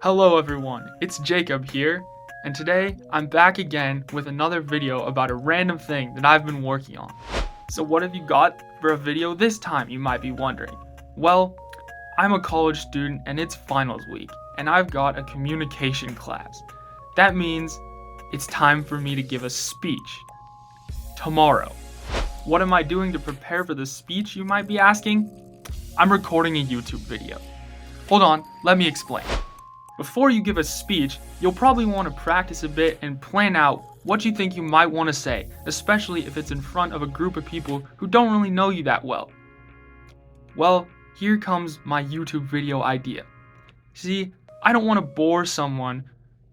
Hello everyone, it's Jacob here, and today I'm back again with another video about a random thing that I've been working on. So what have you got for a video this time, you might be wondering? Well, I'm a college student and it's finals week, and I've got a communication class. That means it's time for me to give a speech. Tomorrow. What am I doing to prepare for the speech, you might be asking? I'm recording a YouTube video. Hold on, let me explain. Before you give a speech, you'll probably want to practice a bit and plan out what you think you might want to say, especially if it's in front of a group of people who don't really know you that well. Well, here comes my YouTube video idea. See, I don't want to bore someone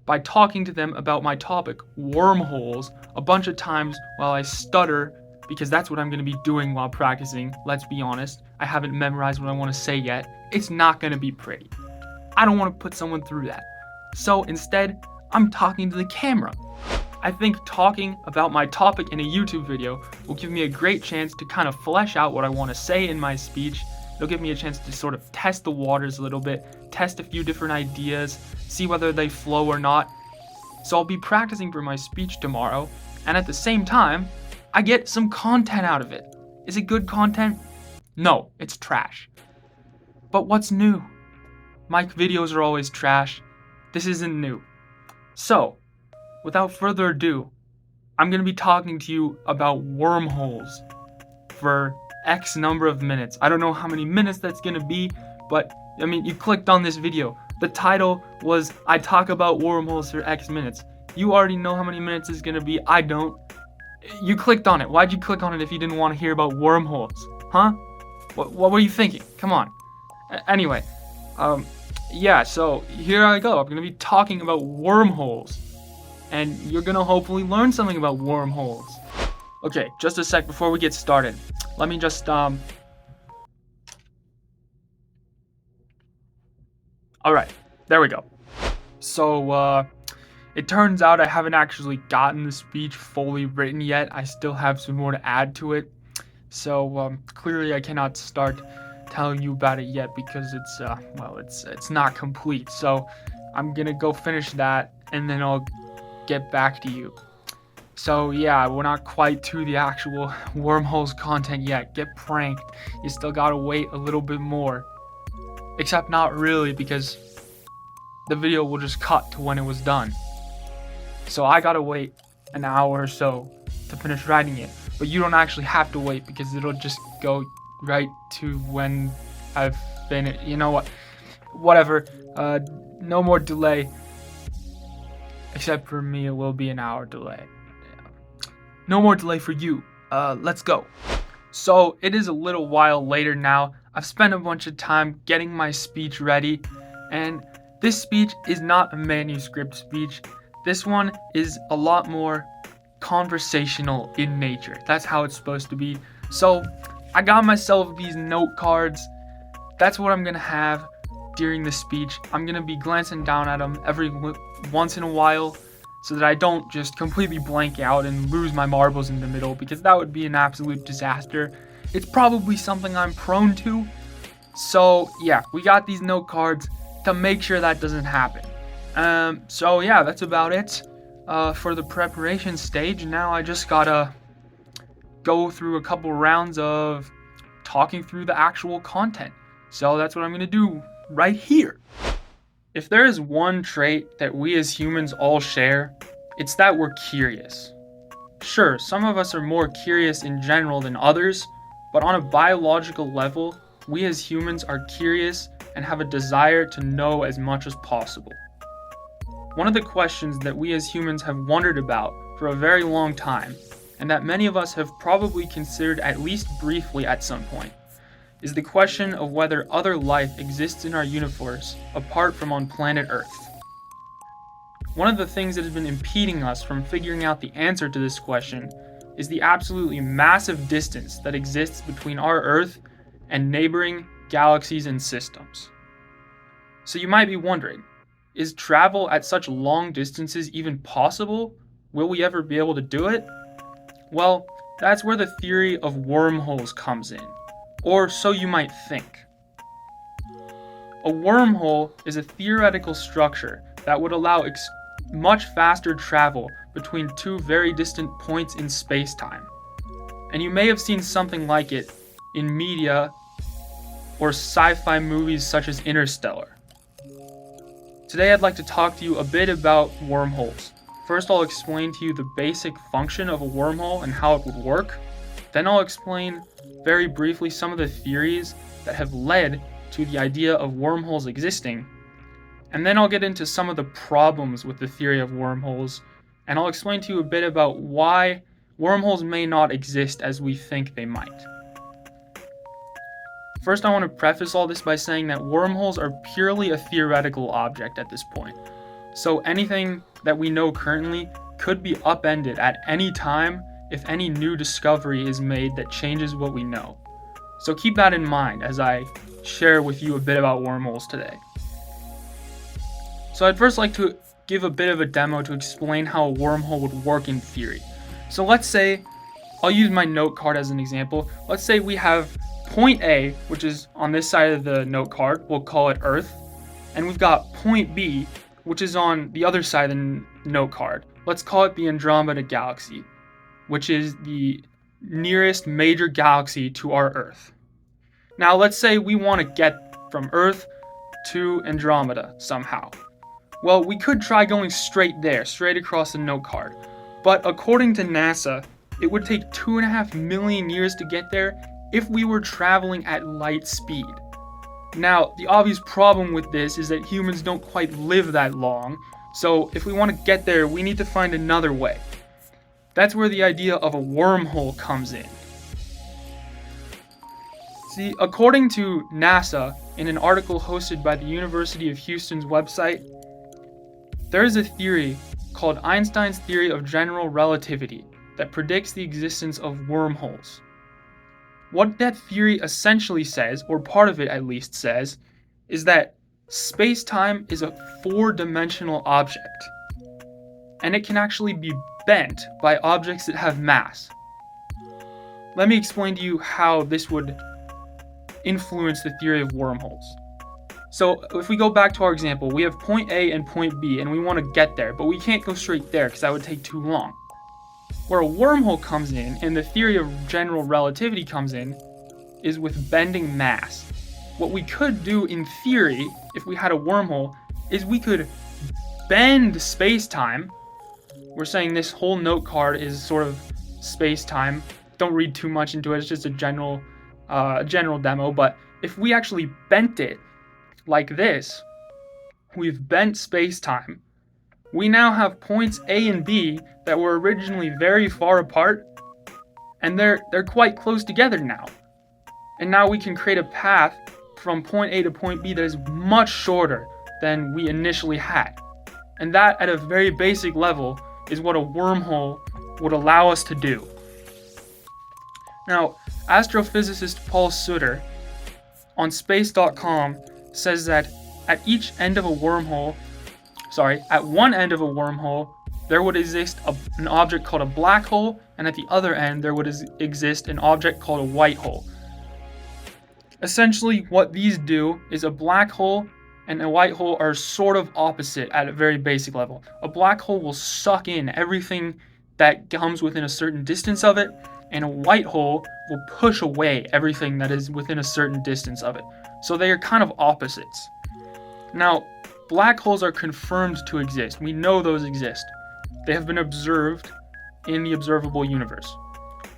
by talking to them about my topic, wormholes, a bunch of times while I stutter, because that's what I'm going to be doing while practicing, let's be honest. I haven't memorized what I want to say yet. It's not going to be pretty. I don't want to put someone through that. So instead, I'm talking to the camera. I think talking about my topic in a YouTube video will give me a great chance to kind of flesh out what I want to say in my speech. It'll give me a chance to sort of test the waters a little bit, test a few different ideas, see whether they flow or not. So I'll be practicing for my speech tomorrow, and at the same time, I get some content out of it. Is it good content? No, it's trash. But what's new? My videos are always trash. This isn't new. So, without further ado, I'm going to be talking to you about wormholes for X number of minutes. I don't know how many minutes that's going to be, but I mean, you clicked on this video. The title was, I talk about wormholes for X minutes. You already know how many minutes it's going to be. I don't. You clicked on it. Why'd you click on it if you didn't want to hear about wormholes? Huh? What were you thinking? Come on. Anyway, yeah, so here I go. I'm going to be talking about wormholes. And you're going to hopefully learn something about wormholes. Okay, just a sec before we get started. Let me just, Alright, there we go. So, it turns out I haven't actually gotten the speech fully written yet. I still have some more to add to it. So, clearly I cannot start telling you about it yet because it's not complete. So I'm gonna go finish that and then I'll get back to you. So yeah, we're not quite to the actual wormholes content yet. Get pranked. You still gotta wait a little bit more. Except not really, because the video will just cut to when it was done. So I gotta wait an hour or so to finish writing it. But you don't actually have to wait because it'll just go right to when I've finished. You know what? Whatever. No more delay. Except for me, it will be an hour delay. No more delay for you. Let's go. So it is a little while later now. I've spent a bunch of time getting my speech ready, and this speech is not a manuscript speech. This one is a lot more conversational in nature. That's how it's supposed to be. So I got myself these note cards. That's what I'm gonna have during the speech. I'm gonna be glancing down at them every once in a while so that I don't just completely blank out and lose my marbles in the middle, because that would be an absolute disaster. It's probably something I'm prone to. So yeah, we got these note cards to make sure that doesn't happen. So yeah, that's about it for the preparation stage. Now I just gotta go through a couple rounds of talking through the actual content. So that's what I'm gonna do right here. If there is one trait that we as humans all share, it's that we're curious. Sure, some of us are more curious in general than others, but on a biological level, we as humans are curious and have a desire to know as much as possible. One of the questions that we as humans have wondered about for a very long time, and that many of us have probably considered at least briefly at some point, is the question of whether other life exists in our universe apart from on planet Earth. One of the things that has been impeding us from figuring out the answer to this question is the absolutely massive distance that exists between our Earth and neighboring galaxies and systems. So you might be wondering, is travel at such long distances even possible? Will we ever be able to do it? Well, that's where the theory of wormholes comes in, or so you might think. A wormhole is a theoretical structure that would allow much faster travel between two very distant points in space-time. And you may have seen something like it in media or sci-fi movies such as Interstellar. Today I'd like to talk to you a bit about wormholes. First I'll explain to you the basic function of a wormhole and how it would work. Then I'll explain very briefly some of the theories that have led to the idea of wormholes existing. And then I'll get into some of the problems with the theory of wormholes, and I'll explain to you a bit about why wormholes may not exist as we think they might. First, I want to preface all this by saying that wormholes are purely a theoretical object at this point. So anything that we know currently could be upended at any time if any new discovery is made that changes what we know. So keep that in mind as I share with you a bit about wormholes today. So I'd first like to give a bit of a demo to explain how a wormhole would work in theory. So let's say, I'll use my note card as an example. Let's say we have point A, which is on this side of the note card, we'll call it Earth, and we've got point B, which is on the other side of the note card. Let's call it the Andromeda Galaxy, which is the nearest major galaxy to our Earth. Now let's say we want to get from Earth to Andromeda somehow. Well, we could try going straight there, straight across the note card. But according to NASA, it would take 2.5 million years to get there if we were traveling at light speed. Now, the obvious problem with this is that humans don't quite live that long, so if we want to get there, we need to find another way. That's where the idea of a wormhole comes in. See, according to NASA, in an article hosted by the University of Houston's website, there is a theory called Einstein's theory of general relativity that predicts the existence of wormholes. What that theory essentially says, or part of it at least says, is that space-time is a four-dimensional object, and it can actually be bent by objects that have mass. Let me explain to you how this would influence the theory of wormholes. So if we go back to our example, we have point A and point B, and we want to get there, but we can't go straight there because that would take too long. Where a wormhole comes in, and the theory of general relativity comes in, is with bending mass. What we could do in theory, if we had a wormhole, is we could bend space-time. We're saying this whole note card is sort of space-time. Don't read too much into it, it's just a general demo, but if we actually bent it like this, we've bent space-time. We now have points A and B that were originally very far apart, and they're quite close together now. And now we can create a path from point A to point B that is much shorter than we initially had. And that, at a very basic level, is what a wormhole would allow us to do. Now, astrophysicist Paul Sutter on space.com says that at one end of a wormhole, there would exist an object called a black hole, and at the other end there would exist an object called a white hole. Essentially, what these do is a black hole and a white hole are sort of opposite at a very basic level. A black hole will suck in everything that comes within a certain distance of it, and a white hole will push away everything that is within a certain distance of it. So they are kind of opposites. Now, black holes are confirmed to exist. We know those exist. They have been observed in the observable universe.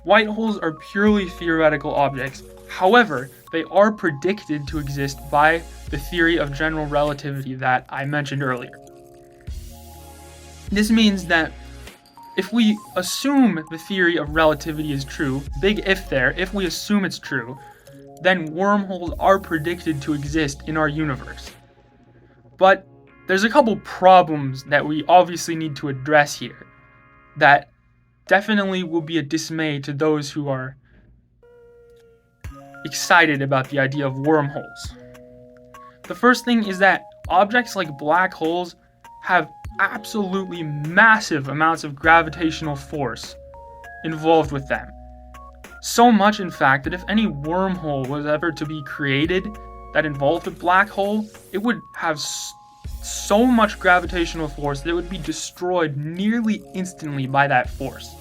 White holes are purely theoretical objects. However, they are predicted to exist by the theory of general relativity that I mentioned earlier. This means that if we assume the theory of relativity is true, big if there, if we assume it's true, then wormholes are predicted to exist in our universe. But there's a couple problems that we obviously need to address here that definitely will be a dismay to those who are excited about the idea of wormholes. The first thing is that objects like black holes have absolutely massive amounts of gravitational force involved with them. So much, in fact, that if any wormhole was ever to be created, that involved a black hole, it would have so much gravitational force that it would be destroyed nearly instantly by that force.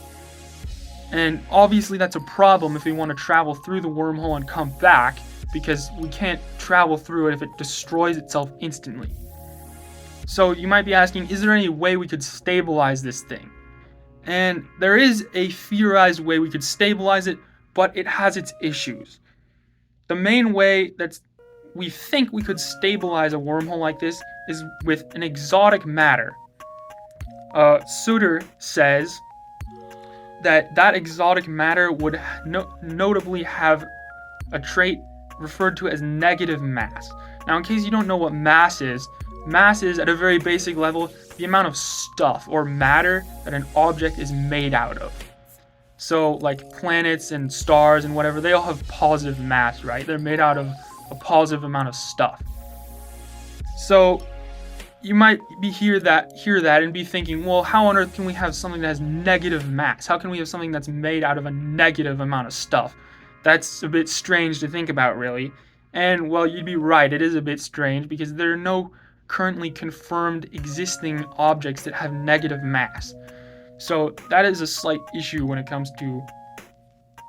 And obviously that's a problem if we want to travel through the wormhole and come back, because we can't travel through it if it destroys itself instantly. So you might be asking, is there any way we could stabilize this thing? And there is a theorized way we could stabilize it, but it has its issues. The main way that we think we could stabilize a wormhole like this is with an exotic matter. Suter says that exotic matter would notably have a trait referred to as negative mass. Now, in case you don't know what mass is at a very basic level the amount of stuff or matter that an object is made out of. So, like planets and stars and whatever, they all have positive mass, right? They're made out of a positive amount of stuff. So, you might hear that and be thinking, well, how on earth can we have something that has negative mass? How can we have something that's made out of a negative amount of stuff? That's a bit strange to think about, really. And, well, you'd be right, it is a bit strange, because there are no currently confirmed existing objects that have negative mass. So that is a slight issue when it comes to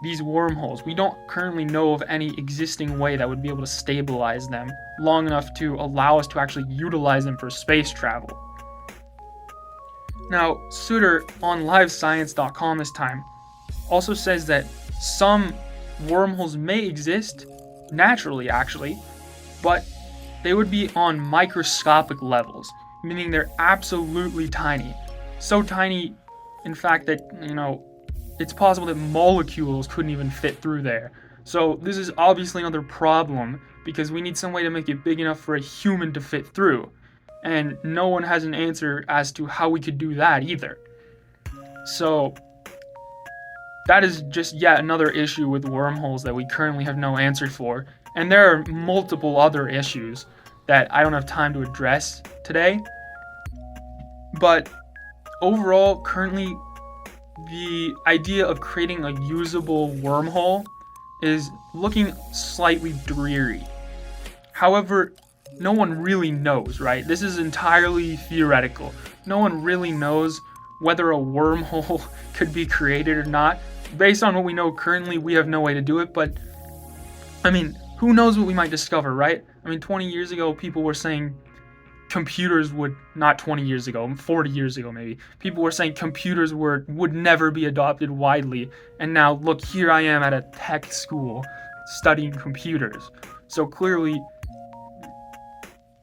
these wormholes. We don't currently know of any existing way that would be able to stabilize them long enough to allow us to actually utilize them for space travel. Now, Suter on livescience.com this time also says that some wormholes may exist naturally, actually, but they would be on microscopic levels, meaning they're absolutely tiny. So tiny, in fact, that, it's possible that molecules couldn't even fit through there. So this is obviously another problem, because we need some way to make it big enough for a human to fit through. And no one has an answer as to how we could do that either. So that is just yet another issue with wormholes that we currently have no answer for. And there are multiple other issues that I don't have time to address today. But overall, currently, the idea of creating a usable wormhole is looking slightly dreary. However, no one really knows, right? This is entirely theoretical. No one really knows whether a wormhole could be created or not. Based on what we know currently, we have no way to do it, but who knows what we might discover, right? 20 years ago, people were saying computers not 20 years ago, 40 years ago maybe, people were saying computers would never be adopted widely, and now look, here I am at a tech school studying computers. So clearly,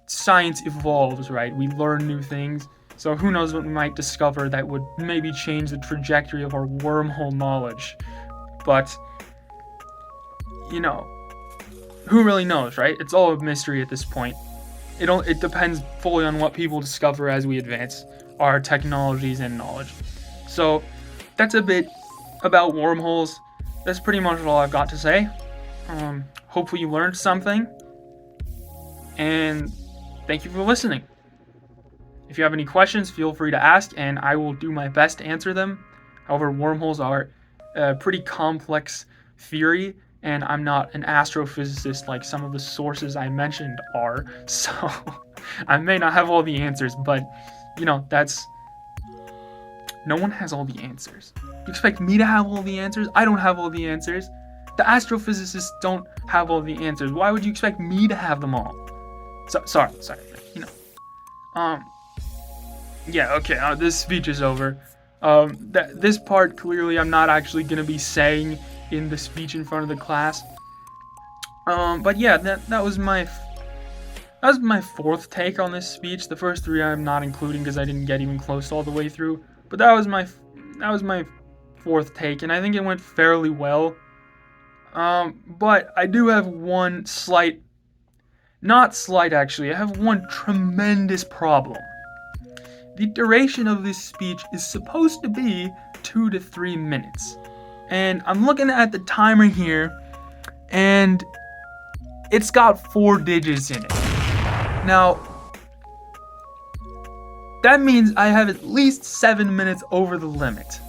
science evolves, right? We learn new things, so who knows what we might discover that would maybe change the trajectory of our wormhole knowledge. But, who really knows, right? It's all a mystery at this point. It depends fully on what people discover as we advance our technologies and knowledge. So that's a bit about wormholes. That's pretty much all I've got to say. Hopefully you learned something, and thank you for listening. If you have any questions, feel free to ask, and I will do my best to answer them. However, wormholes are a pretty complex theory, and I'm not an astrophysicist like some of the sources I mentioned are, so I may not have all the answers, but, no one has all the answers. You expect me to have all the answers? I don't have all the answers. The astrophysicists don't have all the answers. Why would you expect me to have them all? Sorry. Yeah, okay, this speech is over. This part, clearly, I'm not actually going to be saying in the speech in front of the class. But yeah, that was my fourth take on this speech. The first three I'm not including because I didn't get even close all the way through. But that was my fourth take, and I think it went fairly well. But I do have one not slight actually, I have one tremendous problem. The duration of this speech is supposed to be 2 to 3 minutes. And I'm looking at the timer here, and it's got 4 digits in it. Now, that means I have at least 7 minutes over the limit.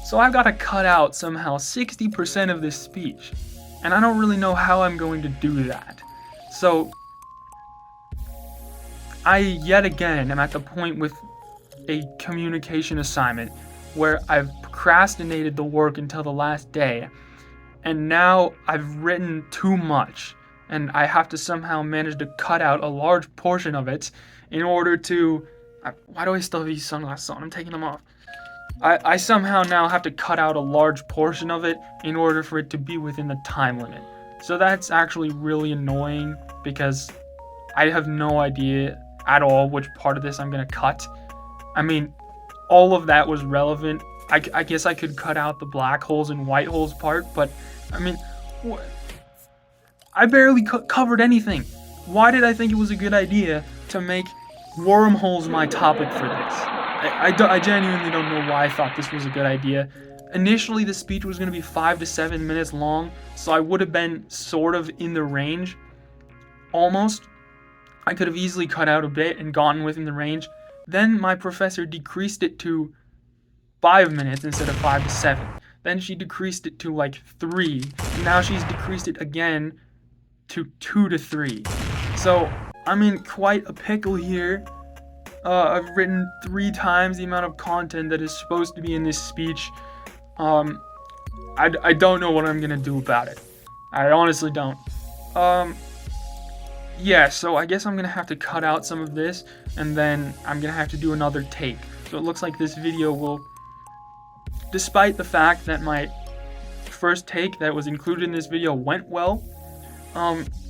So I've got to cut out somehow 60% of this speech. And I don't really know how I'm going to do that. So, I yet again am at the point with a communication assignment where I've procrastinated the work until the last day, and now I've written too much, and I have to somehow manage to cut out a large portion of it in order to. Why do I still have these sunglasses on? I'm taking them off. I somehow now have to cut out a large portion of it in order for it to be within the time limit. So that's actually really annoying because I have no idea at all which part of this I'm going to cut. I mean, all of that was relevant. I guess I could cut out the black holes and white holes part, but I mean, I barely covered anything. Why did I think it was a good idea to make wormholes my topic for this? I genuinely don't know why I thought this was a good idea. Initially, the speech was going to be 5 to 7 minutes long, so I would have been sort of in the range. Almost. I could have easily cut out a bit and gotten within the range. Then my professor decreased it to 5 minutes instead of 5 to 7. Then she decreased it to like 3. And now she's decreased it again to 2 to 3. So I'm in quite a pickle here. I've written 3 times the amount of content that is supposed to be in this speech. I don't know what I'm gonna do about it. I honestly don't. Yeah, so I guess I'm gonna have to cut out some of this, and then I'm gonna have to do another take. So it looks like this video will, despite the fact that my first take that was included in this video went well,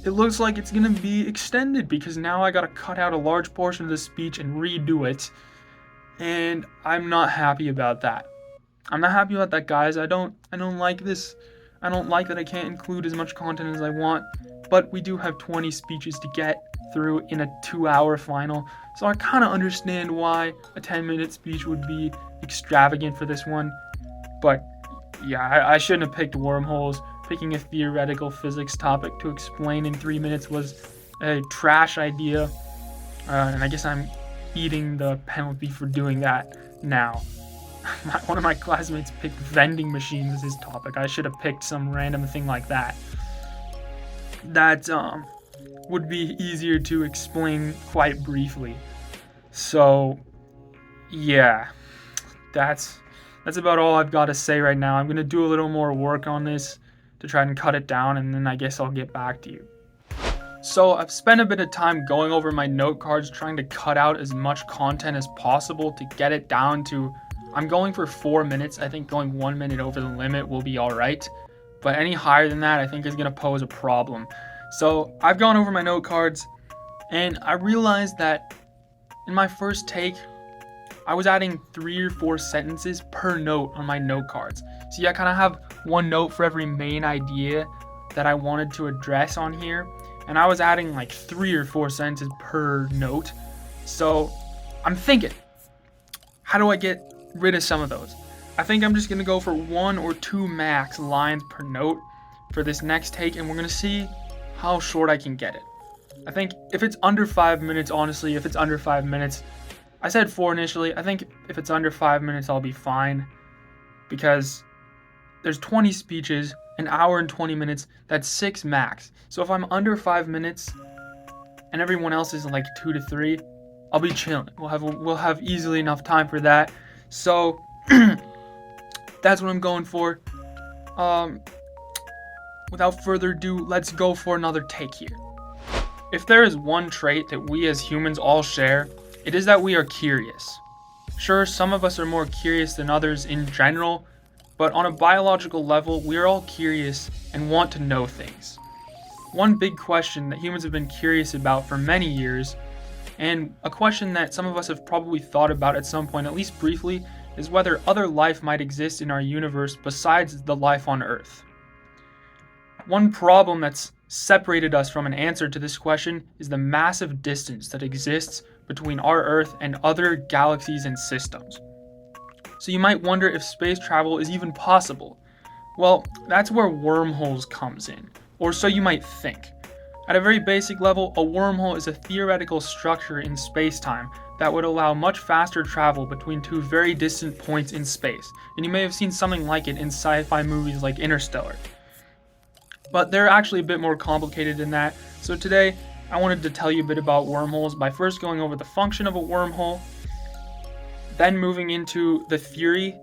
it looks like it's gonna be extended because now I gotta cut out a large portion of the speech and redo it, and I'm not happy about that. I'm not happy about that, guys. I don't like this. I don't like that I can't include as much content as I want, but we do have 20 speeches to get through in a 2-hour final, so I kind of understand why a 10-minute speech would be extravagant for this one. But yeah, I shouldn't have picked wormholes. Picking a theoretical physics topic to explain in 3 minutes was a trash idea, and I guess I'm eating the penalty for doing that now. One of my classmates picked vending machines as his topic. I should have picked some random thing like that. That would be easier to explain quite briefly. So yeah, that's about all I've got to say right now. I'm gonna do a little more work on this to try and cut it down, and then I guess I'll get back to you. So I've spent a bit of time going over my note cards, trying to cut out as much content as possible to get it down to, I'm going for 4 minutes. I think going 1 minute over the limit will be alright, but any higher than that I think is going to pose a problem. So I've gone over my note cards, and I realized that in my first take, I was adding 3 or 4 sentences per note on my note cards. See, I kind of have one note for every main idea that I wanted to address on here, and I was adding like 3 or 4 sentences per note. So I'm thinking, how do I get rid of some of those? I think I'm just going to go for 1 or 2 max lines per note for this next take, and we're going to see how short I can get it. I think if it's under 5 minutes, honestly, if it's under 5 minutes, I said 4 initially, I think if it's under 5 minutes I'll be fine, because there's 20 speeches, an hour and 20 minutes, that's 6 max. So if I'm under 5 minutes and everyone else is like 2 to 3, I'll be chilling. We'll have easily enough time for that. So that's what I'm going for. Without further ado, let's go for another take here. If there is one trait that we as humans all share, it is that we are curious. Sure, some of us are more curious than others in general, but on a biological level, we are all curious and want to know things. One big question that humans have been curious about for many years, and a question that some of us have probably thought about at some point, at least briefly, is whether other life might exist in our universe besides the life on Earth. One problem that's separated us from an answer to this question is the massive distance that exists between our Earth and other galaxies and systems. So you might wonder if space travel is even possible. Well, that's where wormholes comes in, or so you might think. At a very basic level, a wormhole is a theoretical structure in space-time that would allow much faster travel between 2 very distant points in space, and you may have seen something like it in sci-fi movies like Interstellar. But they're actually a bit more complicated than that. So today, I wanted to tell you a bit about wormholes by first going over the function of a wormhole, then moving into the theory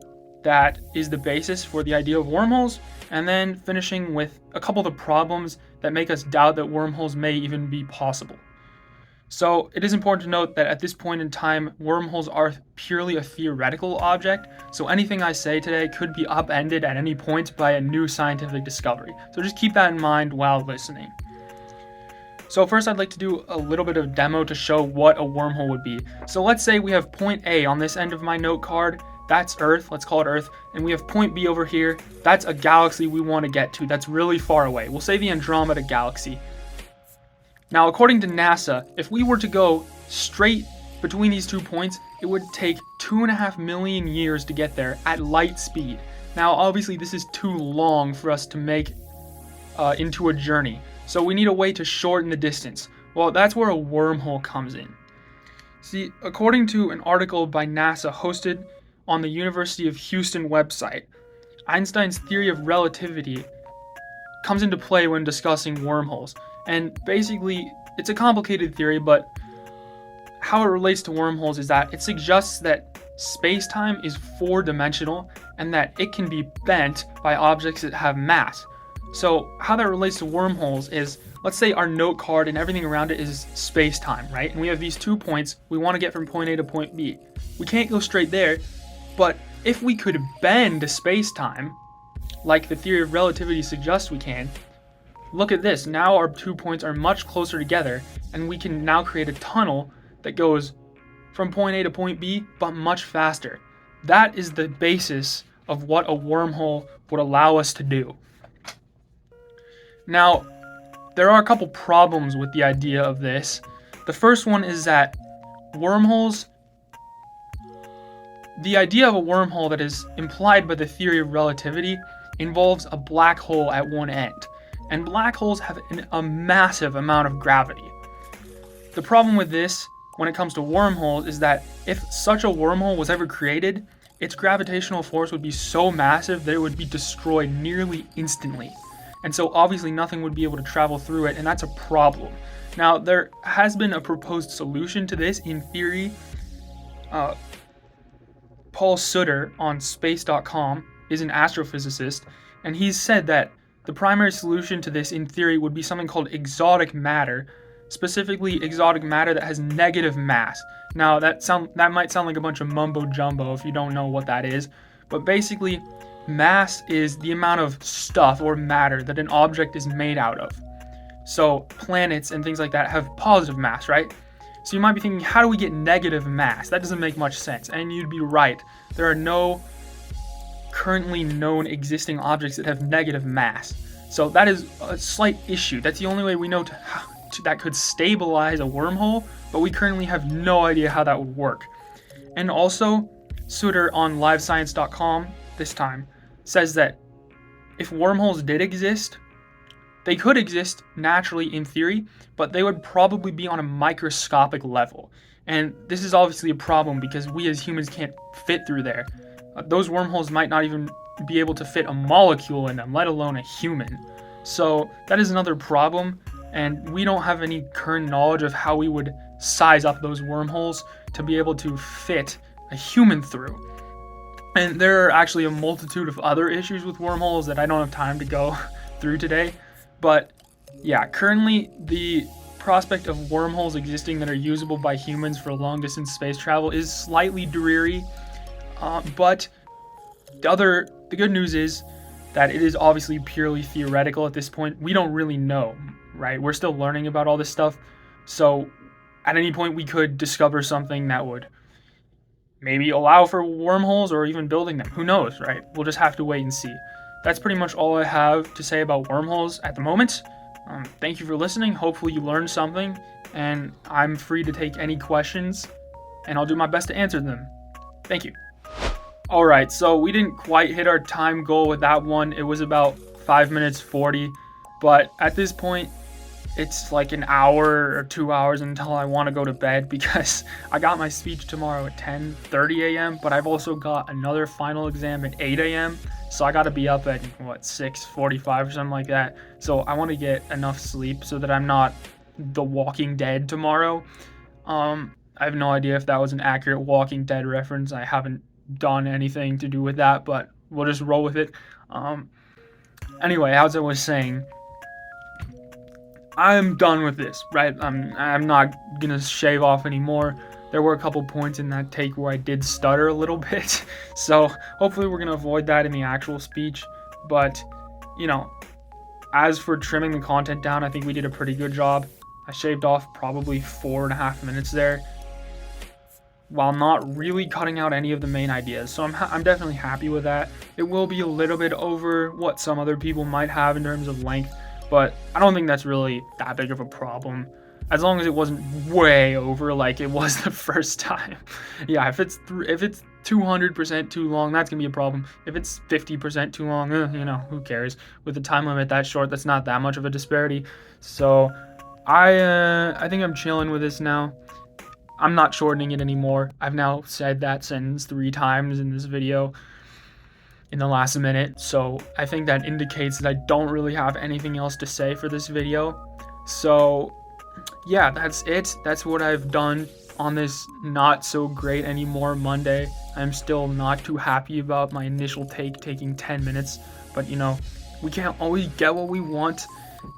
that is the basis for the idea of wormholes, and then finishing with a couple of the problems that make us doubt that wormholes may even be possible. So it is important to note that at this point in time, wormholes are purely a theoretical object, so anything I say today could be upended at any point by a new scientific discovery. So just keep that in mind while listening. So first I'd like to do a little bit of demo to show what a wormhole would be. So let's say we have point A on this end of my note card, that's Earth, let's call it Earth, and we have point B over here, that's a galaxy we want to get to, that's really far away. We'll say the Andromeda Galaxy. Now, according to NASA, if we were to go straight between these 2 points, it would take 2.5 million years to get there at light speed. Now, obviously, this is too long for us to make into a journey, so we need a way to shorten the distance. Well, that's where a wormhole comes in. See, according to an article by NASA hosted on the University of Houston website, Einstein's theory of relativity comes into play when discussing wormholes. And basically, it's a complicated theory, but how it relates to wormholes is that it suggests that space-time is four-dimensional and that it can be bent by objects that have mass. So how that relates to wormholes is, let's say our note card and everything around it is space-time, right? And we have these 2 points we want to get from point A to point B. We can't go straight there, but if we could bend space-time, like the theory of relativity suggests we can, look at this. Now our 2 points are much closer together, and we can now create a tunnel that goes from point A to point B, but much faster. That is the basis of what a wormhole would allow us to do. Now, there are a couple problems with the idea of this. The first one is that the idea of a wormhole that is implied by the theory of relativity involves a black hole at one end. And black holes have a massive amount of gravity. The problem with this, when it comes to wormholes, is that if such a wormhole was ever created, its gravitational force would be so massive that it would be destroyed nearly instantly. And so obviously nothing would be able to travel through it, and that's a problem. Now, there has been a proposed solution to this in theory. Paul Sutter on space.com is an astrophysicist, and he's said that the primary solution to this in theory would be something called exotic matter, specifically exotic matter that has negative mass. Now that might sound like a bunch of mumbo jumbo if you don't know what that is, but basically mass is the amount of stuff or matter that an object is made out of. So planets and things like that have positive mass, right? So you might be thinking, how do we get negative mass? That doesn't make much sense, and you'd be right. There are no currently known existing objects that have negative mass. So that is a slight issue. That's the only way we know that could stabilize a wormhole, but we currently have no idea how that would work. And also, Sutter on livescience.com this time says that if wormholes did exist, they could exist naturally in theory, but they would probably be on a microscopic level. And this is obviously a problem because we as humans can't fit through there. Those wormholes might not even be able to fit a molecule in them, let alone a human. So that is another problem, and we don't have any current knowledge of how we would size up those wormholes to be able to fit a human through. And there are actually a multitude of other issues with wormholes that I don't have time to go through today. But yeah, currently the prospect of wormholes existing that are usable by humans for long distance space travel is slightly dreary. But the good news is that it is obviously purely theoretical at this point. We don't really know, right? We're still learning about all this stuff. So at any point we could discover something that would maybe allow for wormholes or even building them. Who knows, right? We'll just have to wait and see. That's pretty much all I have to say about wormholes at the moment. Thank you for listening. Hopefully you learned something, and I'm free to take any questions, and I'll do my best to answer them. Thank you. Alright, so we didn't quite hit our time goal with that one. It was about 5 minutes 40, but at this point, it's like an hour or 2 hours until I want to go to bed because I got my speech tomorrow at 10:30 a.m., but I've also got another final exam at 8 a.m., so I gotta be up at what 6:45 or something like that. So I want to get enough sleep so that I'm not The Walking Dead tomorrow. I have no idea if that was an accurate Walking Dead reference. I haven't done anything to do with that, but we'll just roll with it. Um, anyway, as I was saying, I'm done with this, right? I'm not gonna shave off anymore. There were a couple points in that take where I did stutter a little bit, so hopefully we're gonna avoid that in the actual speech. But, you know, as for trimming the content down, I think we did a pretty good job. I shaved off probably 4.5 minutes there, while not really cutting out any of the main ideas. So I'm definitely happy with that. It will be a little bit over what some other people might have in terms of length, but I don't think that's really that big of a problem. As long as it wasn't way over like it was the first time. Yeah, if it's 200% too long, that's gonna be a problem. If it's 50% too long, who cares? With the time limit that short, that's not that much of a disparity. So I think I'm chilling with this now. I'm not shortening it anymore. I've now said that sentence 3 times in this video in the last minute, so I think that indicates that I don't really have anything else to say for this video. So yeah, that's it. That's what I've done on this not so great anymore Monday. I'm still not too happy about my initial take taking 10 minutes, but we can't always get what we want.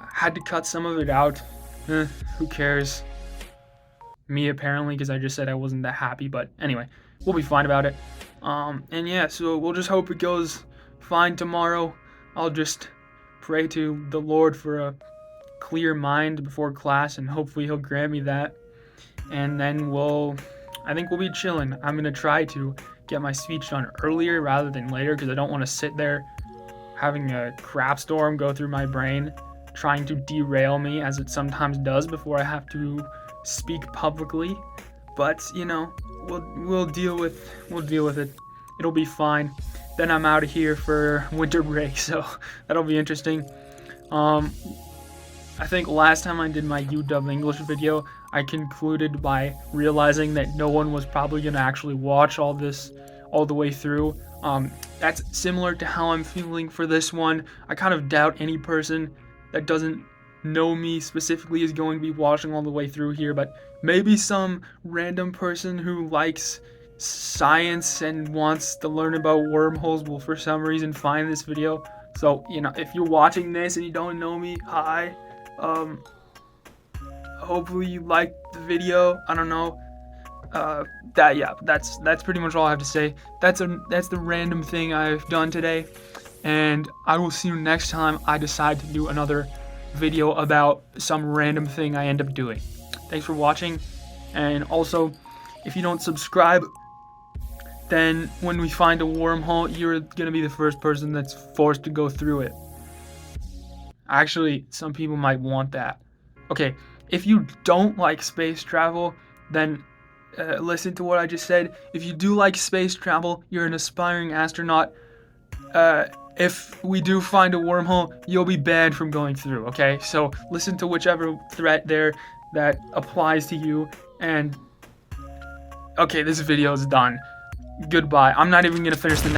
I had to cut some of it out. Who cares? Me apparently, because I just said I wasn't that happy, but anyway, we'll be fine about it. And yeah, so we'll just hope it goes fine tomorrow. I'll just pray to the Lord for a clear mind before class, and hopefully he'll grant me that. And then I think we'll be chilling. I'm gonna try to get my speech done earlier rather than later, because I don't want to sit there having a crap storm go through my brain, trying to derail me as it sometimes does before I have to speak publicly. But we'll deal with it. It'll be fine. Then I'm out of here for winter break, so that'll be interesting. I think last time I did my UW English video, I concluded by realizing that no one was probably gonna actually watch all this all the way through. That's similar to how I'm feeling for this one. I kind of doubt any person that doesn't know me specifically is going to be watching all the way through here, but maybe some random person who likes science and wants to learn about wormholes will for some reason find this video. So if you're watching this and you don't know me, hi. Hopefully you liked the video. I don't know. That's pretty much all I have to say. That's the random thing I've done today, and I will see you next time I decide to do another video about some random thing I end up doing. Thanks for watching, and also, if you don't subscribe, then when we find a wormhole, you're gonna be the first person that's forced to go through it. Actually, some people might want that. Okay, if you don't like space travel, then listen to what I just said. If you do like space travel, you're an aspiring astronaut. If we do find a wormhole, you'll be banned from going through, okay? So listen to whichever threat there that applies to you. And okay, this video is done. Goodbye. I'm not even gonna finish the